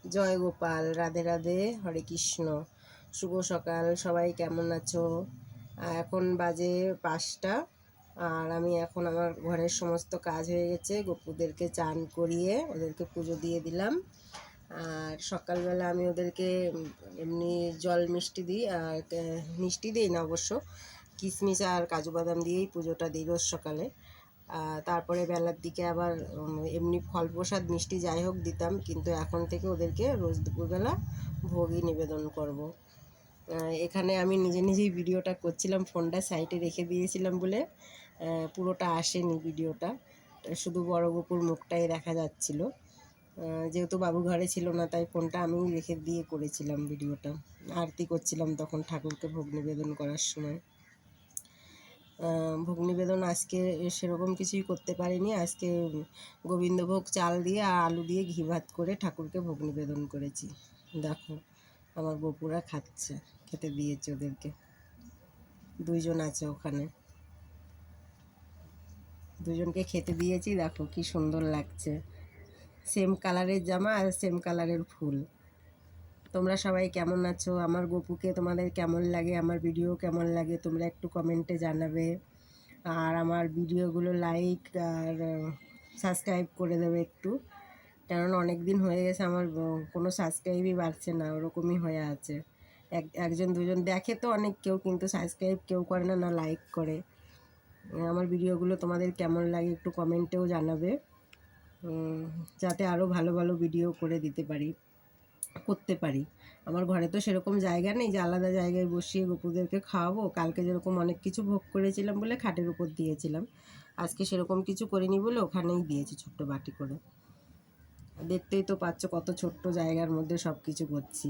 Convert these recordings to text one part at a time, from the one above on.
জয় গোপাল, রাধে রাধে, হরে কৃষ্ণ। শুভ সকাল, সবাই কেমন আছো? এখন বাজে 5টা, আর আমি এখন আমার ঘরের সমস্ত কাজ হয়ে গেছে। গপুদেরকে চান করিয়ে ওদেরকে পুজো দিয়ে দিলাম। আর সকালবেলা আমি ওদেরকে এমনি জল মিষ্টি দিই, আর মিষ্টি দিই না অবশ্য, কিশমিশ আর কাজু বাদাম দিয়েই পুজোটা দিই রোজ সকালে। তারপরে বেলার দিকে আবার এমনি ফল প্রসাদ মিষ্টি যাই হোক দিতাম, কিন্তু এখন থেকে ওদেরকে রোজ দুপুরবেলা ভোগই নিবেদন করব। এখানে আমি নিজে নিজেই ভিডিওটা করছিলাম, ফোনটা সাইডে রেখে দিয়েছিলাম বলে পুরোটা আসেনি ভিডিওটা, শুধু বড় গপুর মুখটাই দেখা যাচ্ছিল। যেহেতু বাবু ঘরে ছিল না, তাই ফোনটা আমি রেখে দিয়ে করেছিলাম ভিডিওটা। আরতি করছিলাম তখন ঠাকুরকে ভোগ নিবেদন করার সময়। ভোগ নিবেদন আজকে সেরকম কিছুই করতে পারিনি। আজকে গোবিন্দভোগ চাল দিয়ে আর আলু দিয়ে ঘি ভাত করে ঠাকুরকে ভোগ নিবেদন করেছি। দেখো আমার বপুরা খাচ্ছে, খেতে দিয়েছে ওদেরকে। 2জন আছে ওখানে, 2জনকে খেতে দিয়েছি। দেখো কি সুন্দর লাগছে, সেম কালারের জামা আর সেম কালারের ফুল। তোমরা সবাই কেমন আছো? আমার গপুকে তোমাদের কেমন লাগে, আমার ভিডিও কেমন লাগে, তোমরা একটু কমেন্টে জানাবে। আর আমার ভিডিওগুলো লাইক আর সাবস্ক্রাইব করে দেবে একটু, কেননা অনেক দিন হয়ে গেছে আমার কোনো সাবস্ক্রাইবই বাড়ছে না, ওরকমই হয়ে আছে। একজন দুজন দেখে তো অনেক, কেউ কিন্তু সাবস্ক্রাইব কেউ করে না, না লাইক করে। আমার ভিডিওগুলো তোমাদের কেমন লাগে একটু কমেন্টেও জানাবে, যাতে আরও ভালো ভালো ভিডিও করে করতে পারি। আমার ঘরে তো সেরকম জায়গা নেই যে আলাদা জায়গায় বসিয়ে গপুদেরকে খাওয়াবো। কালকে যেরকম অনেক কিছু ভোগ করেছিলাম বলে খাটের উপর দিয়েছিলাম, আজকে সেরকম কিছু করিনি বলে ওখানেই দিয়েছি ছোট্ট বাটি করে। দেখতেই তো পাচ্ছ কত ছোট্ট জায়গার মধ্যে সব কিছু করছি।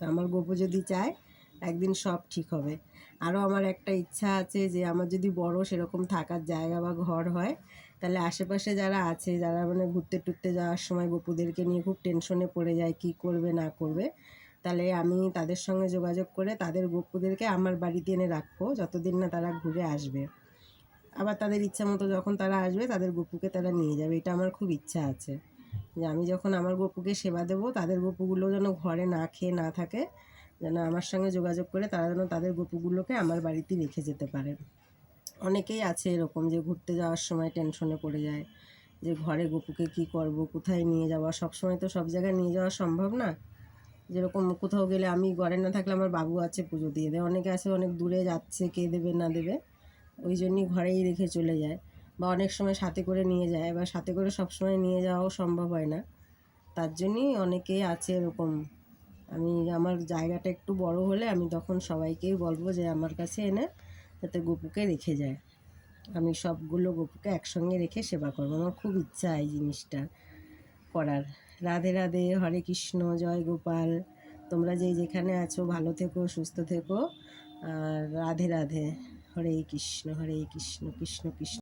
আমার গপু যদি চায় একদিন সব ঠিক হবে। আরও আমার একটা ইচ্ছা আছে যে আমার যদি বড় সেরকম থাকার জায়গা বা ঘর হয়, তাহলে আশেপাশে যারা আছে, যারা মানে ঘুরতে টুরতে যাওয়ার সময় গপুদেরকে নিয়ে খুব টেনশনে পড়ে যায় কী করবে না করবে, তাহলে আমি তাদের সঙ্গে যোগাযোগ করে তাদের গপুদেরকে আমার বাড়িতে এনে রাখবো যতদিন না তারা ঘুরে আসবে। আবার তাদের ইচ্ছা মতো যখন তারা আসবে তাদের গপুকে তারা নিয়ে যাবে। এটা আমার খুব ইচ্ছা আছে যে আমি যখন আমার গপুকে সেবা দেবো, তাদের গপুগুলো যেন ঘরে না খেয়ে না থাকে, যেন আমার সঙ্গে যোগাযোগ করে তারা যেন তাদের গপুগুলোকে আমার বাড়িতে রেখে যেতে পারে। অনেকেই আছে এরকম যে ঘুরতে যাওয়ার সময় টেনশনে পড়ে যায় যে ঘরে গপুকে কি করব, কোথায় নিয়ে যাওয়া। সব সময় তো সব জায়গায় নিয়ে যাওয়া সম্ভব না। যেরকম কোথাও গেলে আমি ঘরে না থাকলে আমার বাবু আছে পুজো দিয়ে দেয়, অনেকে আছে অনেক দূরে যাচ্ছে, কে দেবে না দেবে, ওই জন্যই ঘরেই রেখে চলে যায়। বা অনেক সময় সাথে করে নিয়ে যায়, বা সাথে করে সব সময় নিয়ে যাওয়াও সম্ভব হয় না। তার জন্যই অনেকেই আছে এরকম। আমি আমার জায়গাটা একটু বড় হলে আমি তখন সবাইকেই বলবো যে আমার কাছে এনে যাতে গপুকে রেখে যায়, আমি সবগুলো গপুকে একসঙ্গে রেখে সেবা করবো। আমার খুব ইচ্ছা এই জিনিসটা করার। রাধে রাধে, হরে কৃষ্ণ, জয় গোপাল। তোমরা যেখানে আছো ভালো থেকো, সুস্থ থেকো। আর রাধে রাধে, হরে কৃষ্ণ, কৃষ্ণ কৃষ্ণ।